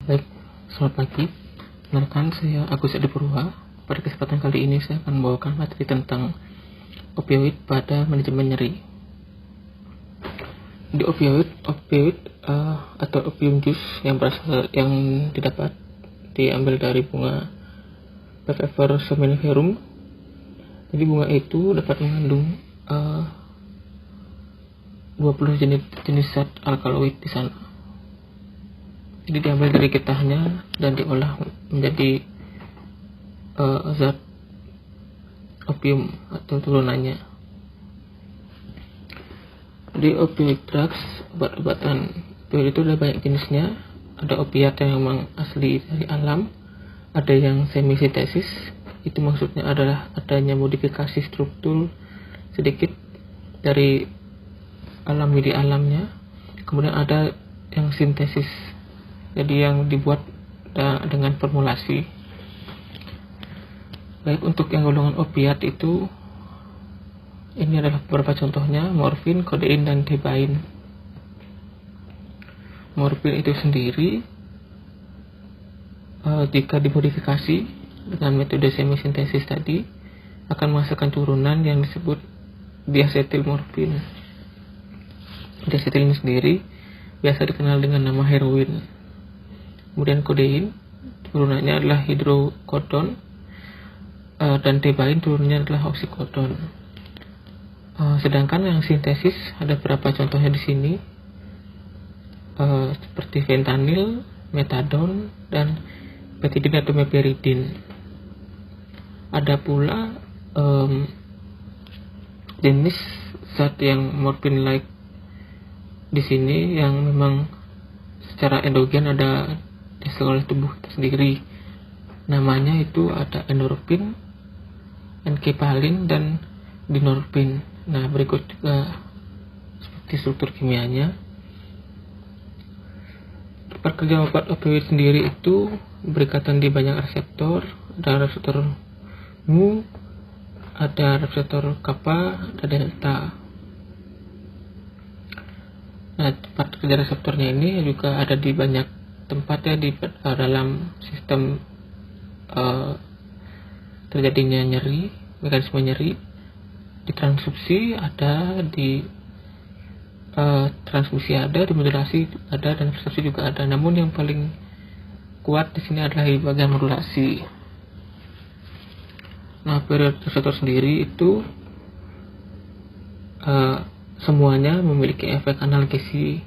Baik, selamat pagi. Perkenalkan, saya Agus Adi Purwa. Pada kesempatan kali ini saya akan membawakan materi tentang opioid pada manajemen nyeri. Di opioid atau opium juice yang diambil dari bunga Papaver somniferum. Jadi bunga itu dapat mengandung 20 jenis zat alkaloid di sana. Jadi diambil dari getahnya dan diolah menjadi zat opium atau turunannya. Di opioid drugs, obat-obatan opioid itu ada banyak jenisnya. Ada opiat yang memang asli dari alam, ada yang semi-sintesis. Itu maksudnya adalah adanya modifikasi struktur sedikit dari alami di alamnya. Kemudian ada yang sintesis, jadi yang dibuat dengan formulasi. Baik, untuk yang golongan opiat itu, ini adalah beberapa contohnya: morfin, kodein, dan tebain. Morfin itu sendiri jika dimodifikasi dengan metode semisintesis tadi akan menghasilkan turunan yang disebut diasetil morfin. Diasetil ini sendiri biasa dikenal dengan nama heroin. Kemudian kodein turunannya adalah hidrokodon, dan tebain turunannya adalah oksikodon. Sedangkan yang sintesis ada beberapa contohnya di sini, seperti fentanyl, metadon, dan betidin atau meperidin. Ada pula jenis zat yang morphine-like di sini yang memang secara endogen ada dihasilkan oleh tubuh sendiri. Namanya itu ada endorfin, enkephalin, dan dinorfin. Nah, berikut juga seperti struktur kimianya. Tempat kerja obat opioid sendiri itu berikatan di banyak reseptor. Ada reseptor mu, ada reseptor kappa, ada delta. Nah, tempat kerja reseptornya ini juga ada di banyak tempat ya, di dalam sistem terjadinya nyeri, mekanisme nyeri. Di transduksi ada, di transmisi ada, di modulasi ada, dan resepsi juga ada. Namun yang paling kuat di sini adalah di bagian modulasi. Nah, periode reseptor sendiri itu semuanya memiliki efek analgesi,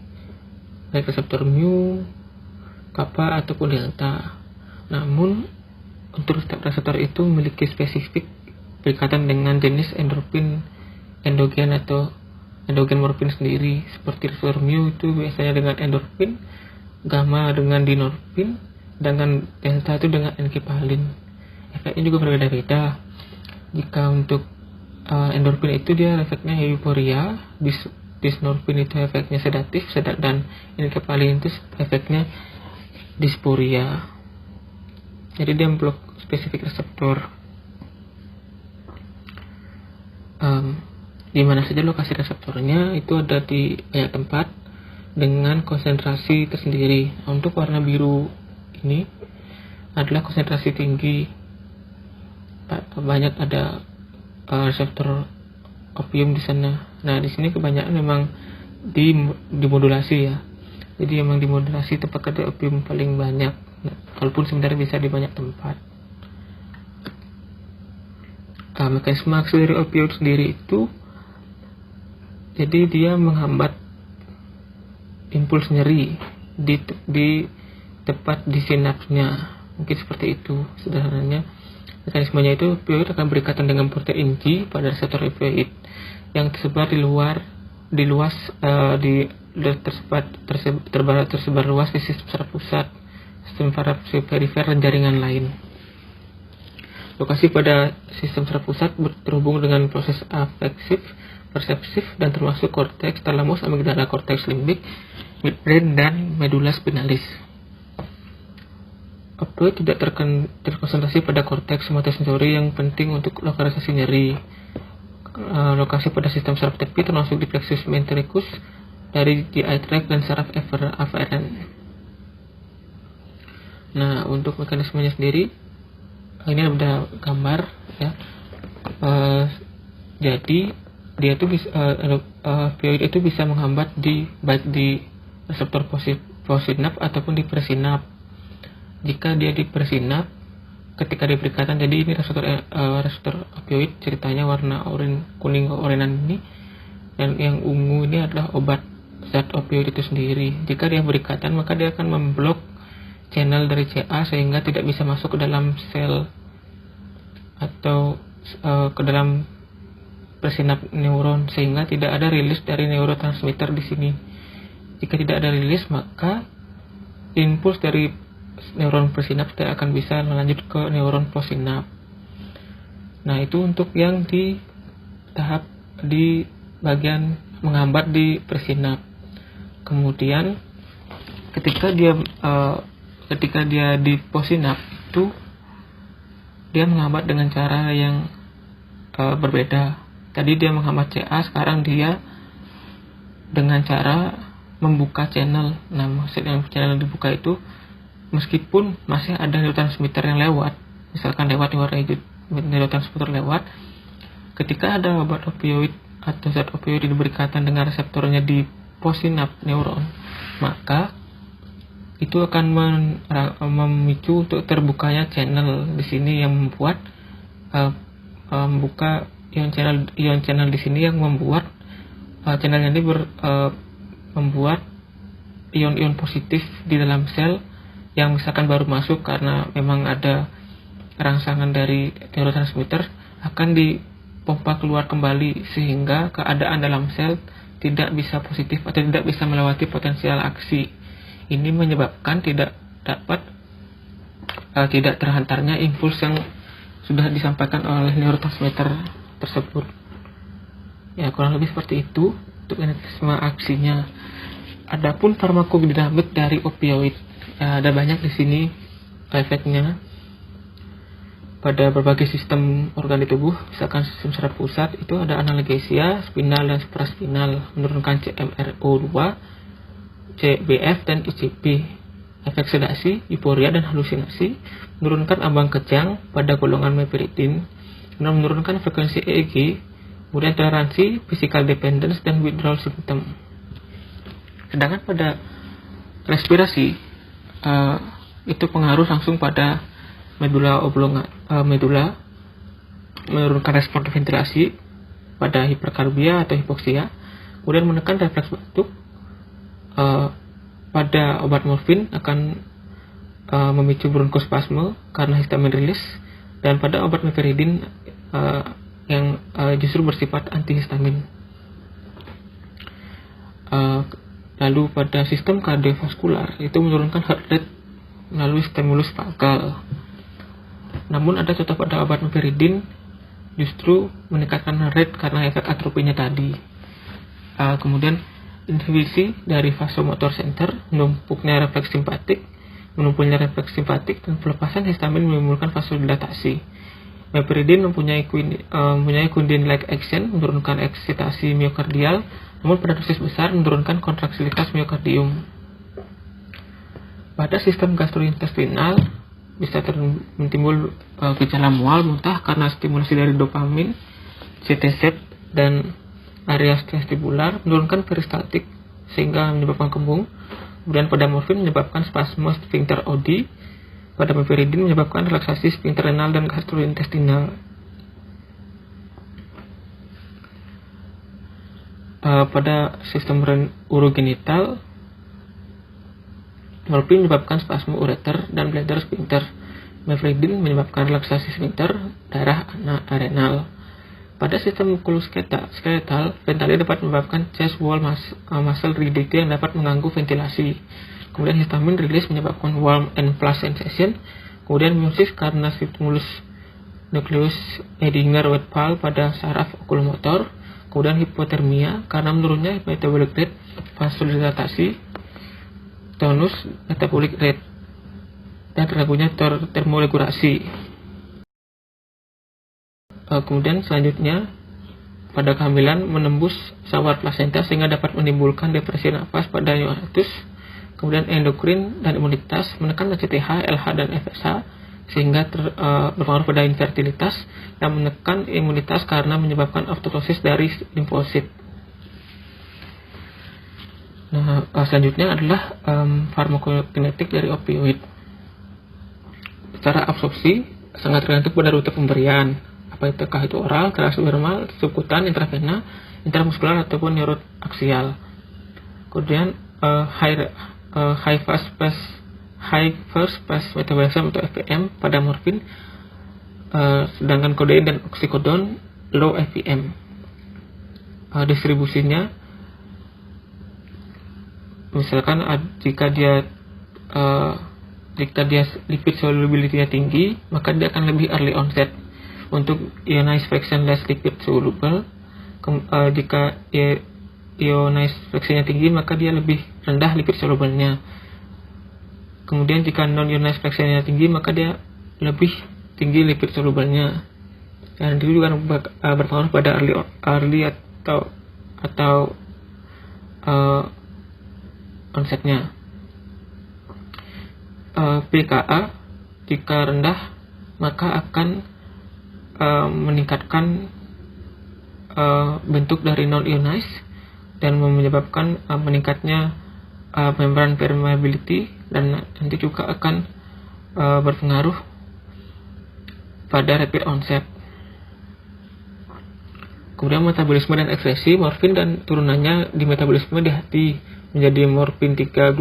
baik reseptor mu, kappa ataupun delta. Namun untuk setiap reseptor itu memiliki spesifik berkaitan dengan jenis endorfin endogen atau endogen morfin sendiri. Seperti reseptor mu itu biasanya dengan endorfin, gamma dengan dinorfin, dengan delta itu dengan enkephalin. Efeknya juga berbeda-beda. Jika untuk endorfin itu dia efeknya euforia, disnorfin itu efeknya sedatif, dan enkephalin itu efeknya disporia. Jadi dia memblok spesifik reseptor. Di mana saja lokasi reseptornya itu ada di banyak tempat dengan konsentrasi tersendiri. Untuk warna biru ini adalah konsentrasi tinggi, banyak ada reseptor opium di sana. Nah, di sini kebanyakan memang dimodulasi ya. Jadi memang dimodulasi tempat kerja opium paling banyak, walaupun sebenarnya bisa di banyak tempat. Mekanisme aksi dari opioid sendiri itu, jadi dia menghambat impuls nyeri di tepat di sinapsnya. Mungkin seperti itu sederhananya. Mekanismenya itu, opioid akan berikatan dengan protein G pada reseptor opioid yang tersebar tersebar luas di sistem saraf pusat, sistem saraf perifer, dan jaringan lain. Lokasi pada sistem saraf pusat terhubung dengan proses afektif, persepsif, dan termasuk korteks talamus, amigdala, korteks limbik, midbrain, dan medula spinalis. Opioid tidak terkonsentrasi pada korteks somatosensori yang penting untuk lokalisasi nyeri. Lokasi pada sistem saraf tepi termasuk di plexus mentricus, dari GI tract, dan saraf afferent. Nah, untuk mekanismenya sendiri, ini ada gambar ya. Jadi dia tuh bisa opioid itu bisa menghambat baik di reseptor positnap ataupun di presinap. Jika dia di presinap, ketika diperikatan, jadi ini reseptor opioid ceritanya warna kuning keorenan ini, dan yang ungu ini adalah obat zat opioid itu sendiri. Jika dia berikatan, maka dia akan memblok channel dari CA sehingga tidak bisa masuk ke dalam sel atau ke dalam presinap neuron, sehingga tidak ada rilis dari neurotransmitter di sini. Jika tidak ada rilis, maka impuls dari neuron presinap tidak akan bisa melanjut ke neuron possinap. Nah, itu untuk yang di tahap di bagian menghambat di presinap. Kemudian ketika dia di possinap itu dia menghambat dengan cara yang berbeda. Tadi dia menghambat CA, sekarang dia dengan cara membuka channel. Nah, maksud yang channel dibuka itu meskipun masih ada neurotransmitter yang lewat, misalkan lewat neurotransmitter lewat, ketika ada obat opioid atau zat opioid berikatan dengan reseptornya di possinap neuron, maka itu akan memicu untuk terbukanya channel di sini yang membuat membuka ion channel di sini yang membuat channel ini membuat ion-ion positif di dalam sel yang misalkan baru masuk karena memang ada rangsangan dari neurotransmitter akan dipompa keluar kembali sehingga keadaan dalam sel tidak bisa positif atau tidak bisa melewati potensial aksi. Ini menyebabkan tidak terhantarnya impuls yang sudah disampaikan oleh neurotransmitter tersebut. Ya, kurang lebih seperti itu untuk mekanisme aksinya. Adapun farmakodinamik dari opioid, ada banyak di sini efeknya pada berbagai sistem organ di tubuh. Misalkan sistem saraf pusat itu ada analgesia, spinal dan supraspinal, menurunkan CMRO2, CBF dan ICP. Efek sedasi, euforia dan halusinasi, menurunkan ambang kejang pada golongan meperidin, menurunkan frekuensi EEG, kemudian toleransi, physical dependence dan withdrawal symptom. Sedangkan pada respirasi itu pengaruh langsung pada medula medula, menurunkan respon ventilasi pada hiperkarbia atau hipoksia, kemudian menekan refleks batuk. Pada obat morfin akan memicu bronkospasme karena histamin rilis, dan pada obat meperidin yang justru bersifat antihistamin. Lalu pada sistem kardiovaskular itu menurunkan heart rate melalui stimulus vagal. Namun ada contoh pada obat meperidin justru meningkatkan heart rate karena efek atropinya tadi. Kemudian inhibisi dari vasomotor center, menumpuknya refleks simpatik, dan pelepasan histamin menimbulkan vasodilatasi. Meperidin mempunyai Quindin-like action, menurunkan eksitasi miokardial, namun pada dosis besar menurunkan kontraksilitas miokardium. Pada sistem gastrointestinal bisa timbul gejala mual, muntah karena stimulasi dari dopamin, CTZ dan area vestibular, menurunkan peristaltik sehingga menyebabkan kembung. Kemudian pada morfin menyebabkan spasme sphincter OD, pada meperidin menyebabkan relaksasi sphincter renal dan gastrointestinal. Pada sistem urogenital, morfin menyebabkan spasme ureter dan bladder sphincter. Meperidin menyebabkan relaksasi sphincter daerah renal. Pada sistem muskuloskeletal, fentanyl dapat menyebabkan chest wall muscle rigidity yang dapat mengganggu ventilasi. Kemudian histamin rilis menyebabkan warm and flush sensation. Kemudian miosis karena stimulus nucleus Edinger wet pulse pada saraf okulomotor. Kemudian hipotermia karena menurunnya metabolic rate, vasodilatasi, tonus metabolic rate, dan terganggunya termoregulasi. Kemudian selanjutnya pada kehamilan menembus sawar plasenta sehingga dapat menimbulkan depresi nafas pada neonatus. Kemudian endokrin dan imunitas menekan ACTH, LH, dan FSH sehingga berpengaruh pada infertilitas, dan menekan imunitas karena menyebabkan apoptosis dari limfosit. Nah, selanjutnya adalah farmakokinetik dari opioid. Secara absorpsi sangat tergantung pada rute pemberian, apakah itu oral, transdermal, subkutan, intravena, intramuskular ataupun neuroaksial. Kemudian high first pass metabolism atau FPM pada morfin, sedangkan kodein dan oksikodon low FPM. Distribusinya misalkan jika dia lipid solubility-nya tinggi, maka dia akan lebih early onset untuk ionized fractionless lipid soluble. Jika ionized fractionnya tinggi, maka dia lebih rendah lipid soluble-nya. Kemudian jika non-ionized fractionnya tinggi, maka dia lebih tinggi lipid soluble-nya. Dan itu juga berpengaruh pada early atau onsetnya. pKa jika rendah maka akan meningkatkan bentuk dari non-ionized dan menyebabkan meningkatnya membran permeability, dan nanti juga akan berpengaruh pada rapid onset. Kemudian metabolisme dan ekspresi morfin dan turunannya di metabolisme di hati menjadi morfin 3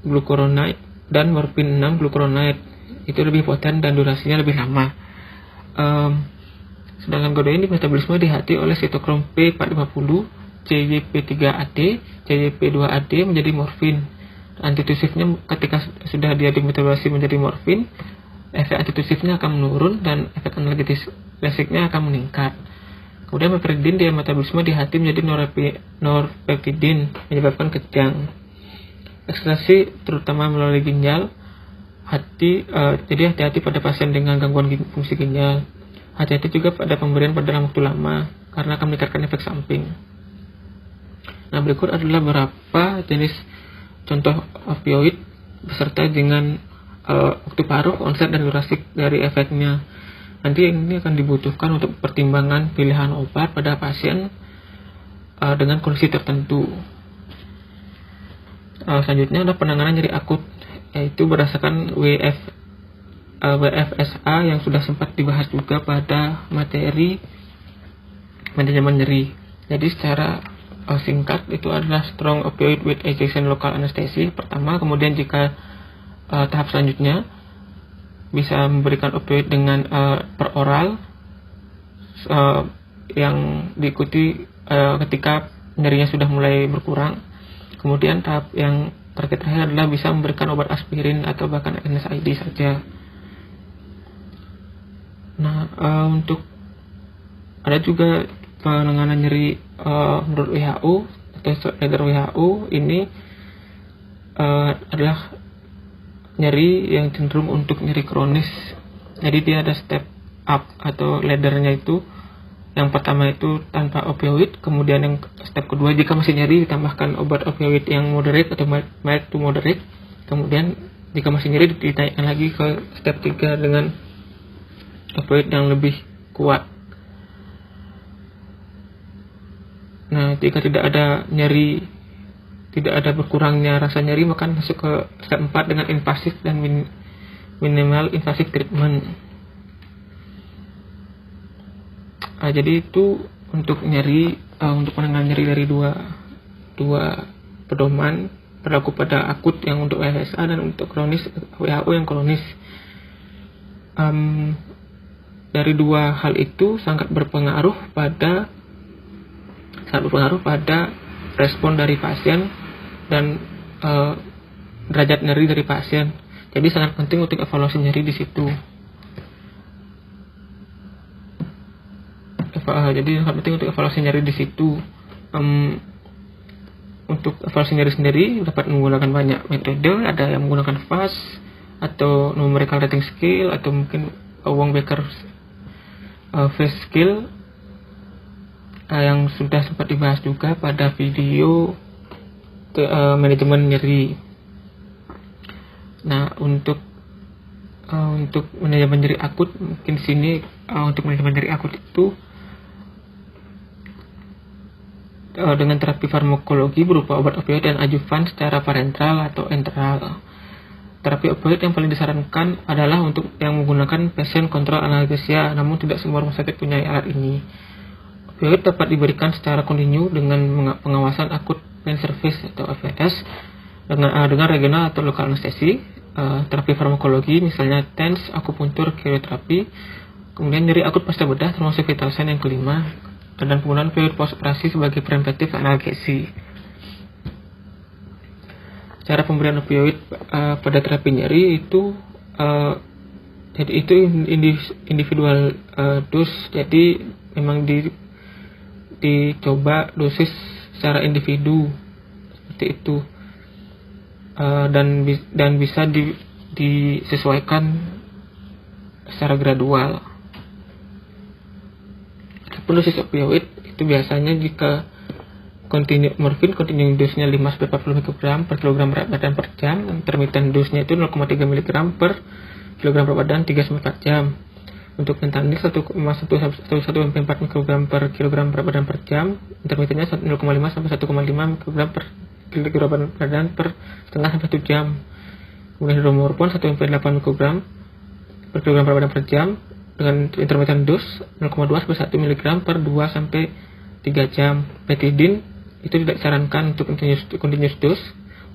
glucuronide dan morfin 6 glucuronide. Itu lebih poten dan durasinya lebih lama. Sedangkan kodein di metabolisme di hati oleh sitokrom P450, CYP3AD, CYP2AD menjadi morfin. Antitusifnya ketika sudah dia dimetabolisasi menjadi morfin, efek antitusifnya akan menurun dan efek analgesiknya akan meningkat. Kemudian mepridin di metabolisme di hati menjadi norpeptidin, menyebabkan kejang. Ekstraksi terutama melalui ginjal hati, jadi hati-hati pada pasien dengan gangguan fungsi ginjal. Hati-hati juga pada pemberian pada dalam waktu lama karena akan meningkatkan efek samping. Nah, berikut adalah beberapa jenis contoh opioid beserta dengan waktu paruh, onset, dan durasi dari efeknya. Nanti ini akan dibutuhkan untuk pertimbangan pilihan obat pada pasien dengan kondisi tertentu. Selanjutnya adalah penanganan nyeri akut, yaitu berdasarkan WFSA yang sudah sempat dibahas juga pada materi manajemen nyeri. Jadi secara singkat itu adalah strong opioid with injection local anesthesia pertama. Kemudian jika tahap selanjutnya bisa memberikan opioid dengan per oral yang diikuti ketika nyerinya sudah mulai berkurang. Kemudian tahap yang terakhir adalah bisa memberikan obat aspirin atau bahkan NSAID saja. Nah, untuk ada juga penanganan nyeri menurut WHO atau standar WHO ini adalah nyeri yang cenderung untuk nyeri kronis. Jadi dia ada step up atau laddernya itu. Yang pertama itu tanpa opioid, kemudian yang step kedua jika masih nyeri ditambahkan obat opioid yang moderate atau mild to moderate. Kemudian jika masih nyeri ditaikkan lagi ke step 3 dengan opioid yang lebih kuat. Nah, jika tidak ada nyeri, tidak ada berkurangnya rasa nyeri, maka masuk ke step 4 dengan invasif dan minimal invasif treatment. Jadi itu untuk nyeri, untuk penanganan nyeri dari dua pedoman berlaku pada akut yang untuk WFSA dan untuk kronis WHO yang kronis. Dari dua hal itu sangat berpengaruh pada respon dari pasien dan derajat nyeri dari pasien. Jadi sangat penting untuk evaluasi nyeri di situ. Jadi sangat penting untuk evaluasi nyeri di situ. Untuk evaluasi nyeri sendiri dapat menggunakan banyak metode. Ada yang menggunakan FAS atau numerical rating scale atau mungkin Wong-Baker face scale yang sudah sempat dibahas juga pada video manajemen nyeri. Nah, untuk manajemen nyeri akut, mungkin di sini untuk manajemen nyeri akut itu dengan terapi farmakologi berupa obat opioid dan adjuvan secara parenteral atau enteral. Terapi opioid yang paling disarankan adalah untuk yang menggunakan patient control analgesia, namun tidak semua rumah sakit punya alat ini. Opioid dapat diberikan secara kontinu dengan pengawasan akut pain service atau APS dengan regional atau lokal anestesi. Terapi farmakologi misalnya TENS, akupuntur, krioterapi. Kemudian nyeri akut pasca bedah termasuk vital sign yang kelima, dan penggunaan opioid post operasi sebagai preventif analgesi. Cara pemberian opioid pada terapi nyeri itu jadi itu individual dose, jadi memang dicoba dosis secara individu seperti itu, dan bisa disesuaikan secara gradual. Dosis opioid itu biasanya jika morfin continuing dose-nya 5-40 mg per kilogram berat badan per jam, intermittent dose-nya itu 0,3 mg per kilogram berat badan 3-4 jam. Untuk fentanyl 1,1-1,4 mg per kilogram berat badan per jam, intermittennya 0,5-1,5 mg per kilogram berat badan per setengah sampai 1 jam. Kemudian hydromorphone 1,8 mg per kilogram berat badan per jam dengan intermittent dose 0,2-1 mg per 2-3 jam. Betidine itu tidak disarankan untuk continuous dose,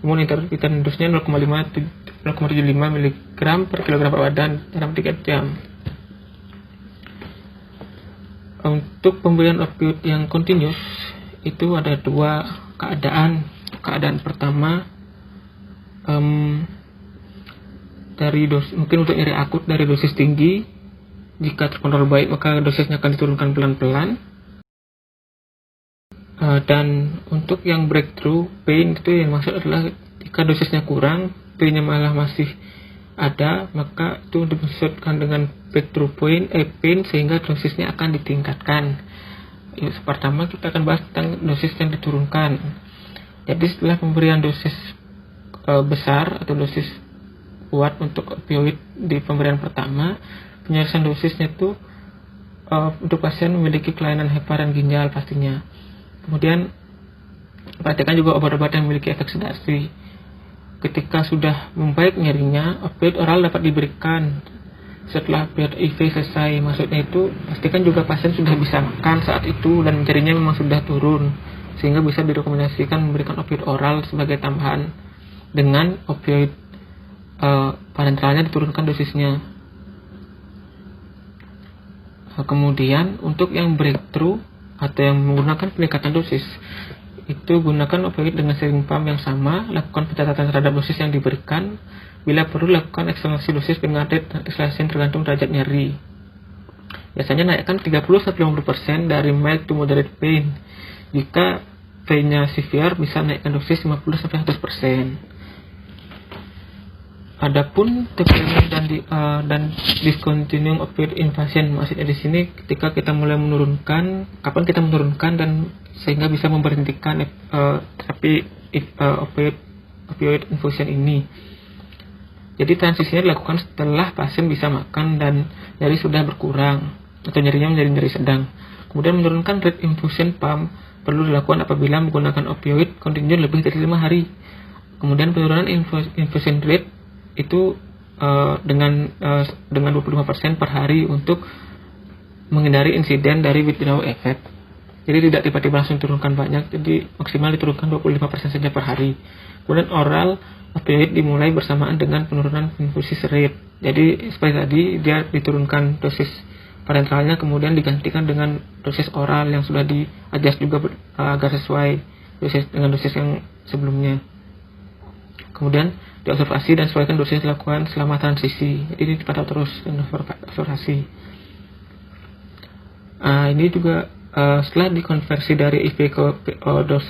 namun intermittent dose-nya 0,75 mg per kilogram per badan dalam 3 jam. Untuk pemberian opioid yang continuous itu ada dua keadaan. Keadaan pertama, mungkin untuk nyeri akut dari dosis tinggi, jika terkontrol baik maka dosisnya akan diturunkan pelan-pelan. Dan untuk yang breakthrough pain itu yang maksud adalah jika dosisnya kurang, painnya malah masih ada, maka itu dimaksudkan dengan breakthrough pain sehingga dosisnya akan ditingkatkan. Pertama kita akan bahas tentang dosis yang diturunkan. Jadi setelah pemberian dosis besar atau dosis kuat untuk opioid di pemberian pertama, penyelesaian dosisnya itu untuk pasien memiliki kelainan heparan ginjal pastinya. Kemudian perhatikan juga obat-obat yang memiliki efek sedasi. Ketika sudah membaik nyerinya, opioid oral dapat diberikan setelah opioid IV selesai. Maksudnya itu pastikan juga pasien sudah bisa makan saat itu dan nyerinya memang sudah turun, sehingga bisa direkomendasikan memberikan opioid oral sebagai tambahan dengan opioid parenteralnya diturunkan dosisnya. Kemudian untuk yang breakthrough atau yang menggunakan peningkatan dosis, itu gunakan opioid dengan sharing pump yang sama, lakukan pencatatan terhadap dosis yang diberikan, bila perlu lakukan eskalasi dosis dengan rate eskalasi tergantung derajat nyeri. Biasanya naikkan 30-50% dari mild to moderate pain. Jika painnya severe bisa naikkan dosis 50-100%. Adapun deployment dan discontinuing opioid infusion, maksudnya di sini ketika kita mulai menurunkan, kapan kita menurunkan dan sehingga bisa memberhentikan terapi opioid infusion ini. Jadi transisinya dilakukan setelah pasien bisa makan dan nyeri sudah berkurang atau nyerinya menjadi nyeri sedang. Kemudian menurunkan rate infusion pump perlu dilakukan apabila menggunakan opioid kontinu lebih dari 5 hari. Kemudian penurunan infusion rate itu dengan 25% per hari untuk menghindari insiden dari withdrawal effect. Jadi tidak tiba-tiba langsung turunkan banyak, jadi maksimal diturunkan 25% saja per hari. Kemudian oral opioid dimulai bersamaan dengan penurunan infusi rate. Jadi seperti tadi dia diturunkan dosis parenteralnya, kemudian digantikan dengan dosis oral yang sudah di-adjust juga agar sesuai dosis dengan dosis yang sebelumnya. Kemudian diobservasi dan sesuaikan dosis dilakukan selama transisi. Jadi dipantau terus dengan observasi. Ini juga setelah dikonversi dari IV ke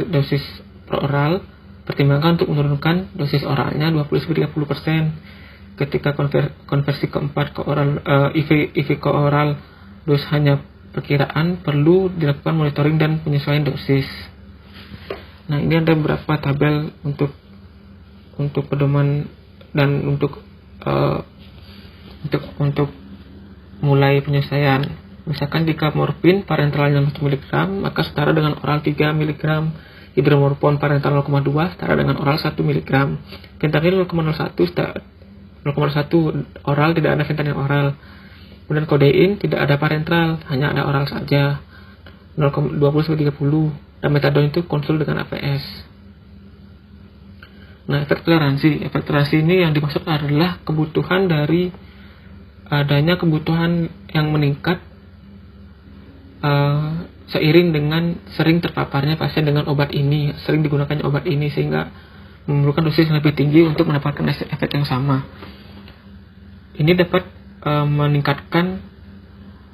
dosis oral, pertimbangkan untuk menurunkan dosis oralnya 20-30%. Ketika konversi keempat ke oral, IV ke oral dos hanya perkiraan, perlu dilakukan monitoring dan penyesuaian dosis. Nah, ini ada beberapa tabel untuk pedoman dan untuk mulai penyelesaian. Misalkan jika morfin parentalnya 1 mg, maka setara dengan oral 3 mg. Hidromorfon parental 0,2 setara dengan oral 1 mg. Fentanyl 0,01 oral, tidak ada fentanyl oral. Kemudian kodein tidak ada parental, hanya ada oral saja 0,20-30. Dan metadon itu konsul dengan APS. Nah, efek toleransi ini yang dimaksud adalah kebutuhan dari adanya kebutuhan yang meningkat seiring dengan sering terpaparnya pasien dengan obat ini, sering digunakannya obat ini, sehingga memerlukan dosis yang lebih tinggi untuk mendapatkan efek yang sama. Ini dapat meningkatkan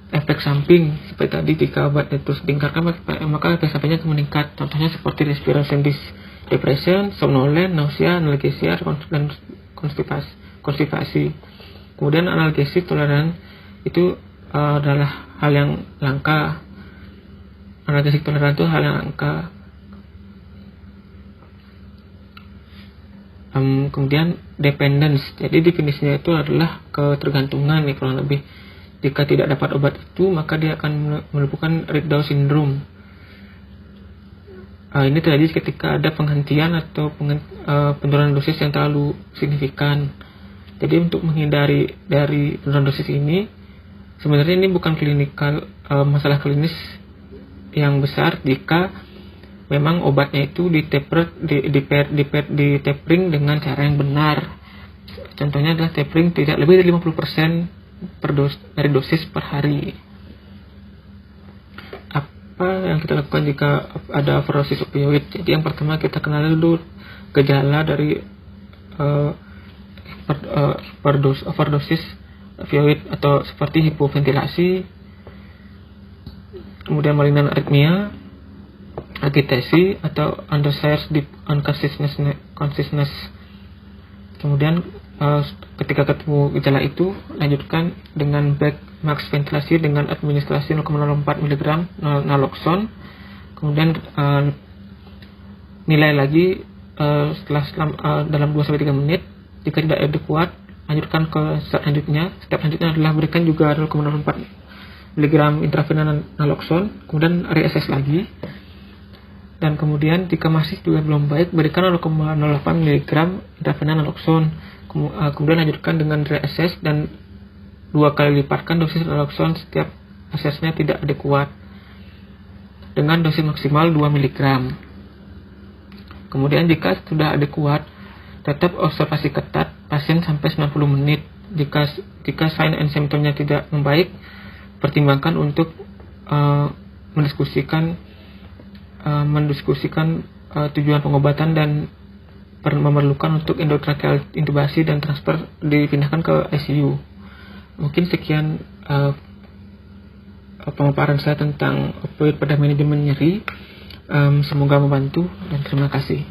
efek samping seperti tadi. Jika obat itu ditingkatkan, maka efek sampingnya akan meningkat. Contohnya seperti respiration depression, somnolen, nausea, analgesia, dan konstipasi. Kemudian analgesik toleran itu adalah hal yang langka. Analgesik toleran itu hal yang langka. Kemudian dependence. Jadi definisinya itu adalah ketergantungan nih, kurang lebih. Jika tidak dapat obat itu, maka dia akan menimbulkan Rideau syndrome. Ini terjadi ketika ada penghentian atau penurunan dosis yang terlalu signifikan. Jadi untuk menghindari dari penurunan dosis ini, sebenarnya ini bukan masalah klinis yang besar jika memang obatnya itu ditapering dengan cara yang benar. Contohnya adalah tapering tidak lebih dari 50% dari dosis per hari. Apa yang kita lakukan jika ada overdosis opioid? Jadi yang pertama kita kenal dulu gejala dari overdosis opioid, atau seperti hipoventilasi, kemudian malignant aritmia, agitasi atau undesired deep unconsciousness. Kemudian ketika ketemu gejala itu, lanjutkan dengan back max ventilasi dengan administrasi 0,04 mg naloxone. Kemudian nilai lagi dalam 2-3 menit. Jika tidak adekuat, lanjutkan ke step selanjutnya. Step selanjutnya adalah berikan juga 0,04 mg intravenous naloxone, kemudian reassess lagi. Dan kemudian jika masih juga belum baik, berikan 0,08 mg intravenous naloxone. Kemudian lanjutkan dengan reassess dan 2 kali lipatkan dosis naloxone setiap asesnya tidak adekuat dengan dosis maksimal 2 mg. Kemudian jika sudah adekuat, tetap observasi ketat pasien sampai 90 menit. Jika sign and symptomnya tidak membaik, pertimbangkan untuk mendiskusikan tujuan pengobatan dan memerlukan untuk endotracheal intubasi dan transfer dipindahkan ke ICU. Mungkin sekian pemaparan saya tentang opioid pada manajemen nyeri. Semoga membantu dan terima kasih.